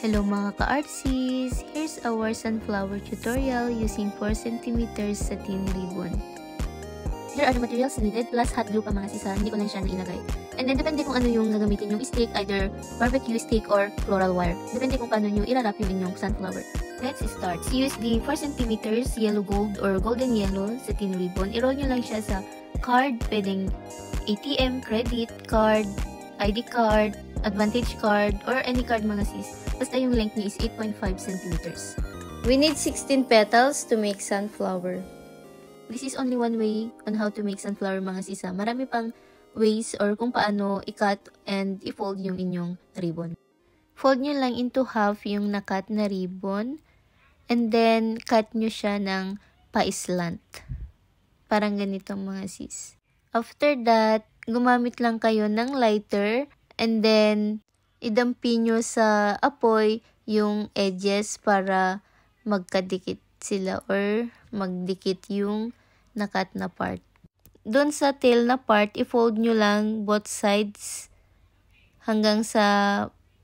Hello mga ka-artsies! Here's our sunflower tutorial using 4 cm satin ribbon. Here are the materials needed plus hot glue pa mga sisa, hindi ko lang siya nailagay. And then depende kung ano yung gagamitin yung stick, either barbecue stick or floral wire. Depende kung paano nyo ilalap yung inyong sunflower. Let's start. Use the 4 cm yellow gold or golden yellow satin ribbon. I-roll nyo lang siya sa card, pwedeng ATM, credit card, ID card, Advantage card, or any card mga sis. Basta yung length niya is 8.5 cm. We need 16 petals to make sunflower. This is only one way on how to make sunflower mga sisa. Marami pang ways or kung paano i-cut and i-fold yung inyong ribbon. Fold nyo lang into half yung na-cut na ribbon and then cut nyo siya ng pa-slant. Parang ganito mga sis. After that, gumamit lang kayo ng lighter and then idampi nyo sa apoy yung edges para magkadikit sila or magdikit yung nakat na part. Doon sa tail na part, i-fold nyo lang both sides hanggang sa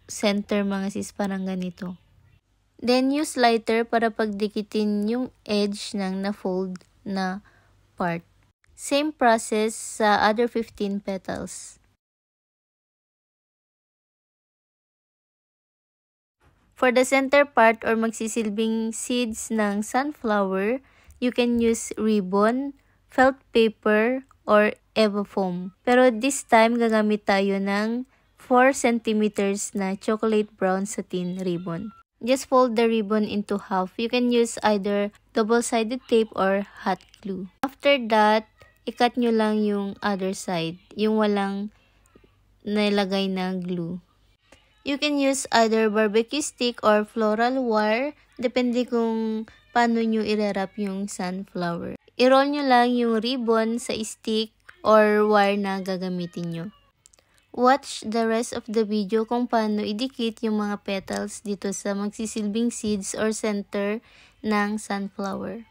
center mga sis, parang ganito. Then use lighter para pagdikitin yung edge ng na-fold na part. Same process sa other 15 petals. For the center part or magsisilbing seeds ng sunflower, you can use ribbon, felt paper, or Evafoam. Pero this time, gagamit tayo ng 4 cm na chocolate brown satin ribbon. Just fold the ribbon into half. You can use either double-sided tape or hot glue. After that, i-cut nyo lang yung other side, yung walang nilagay na glue. You can use either barbecue stick or floral wire, depende kung paano nyo i-wrap yung sunflower. I-roll nyo lang yung ribbon sa stick or wire na gagamitin nyo. Watch the rest of the video kung paano idikit yung mga petals dito sa magsisilbing seeds or center ng sunflower.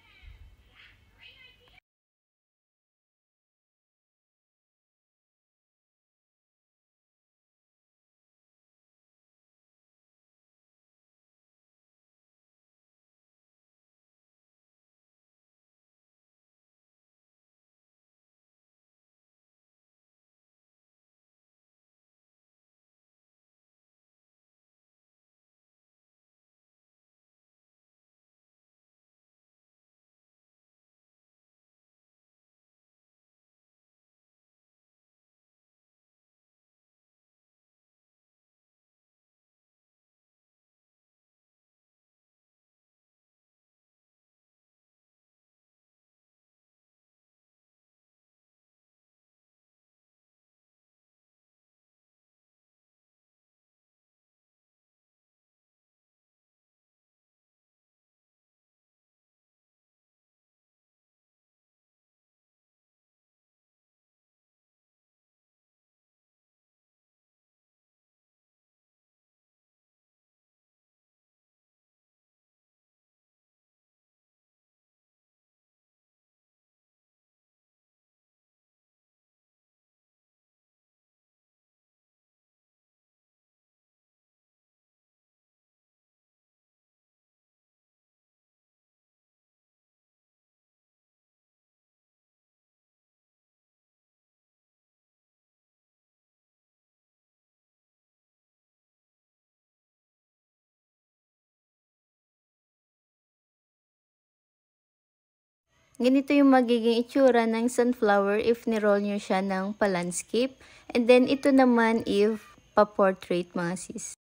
Ganito yung magiging itsura ng sunflower if ni-roll nyo siya ng pa-landscape. And then, ito naman if pa-portrait mga sis.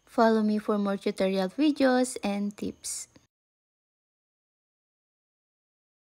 Follow me for more tutorial videos and tips.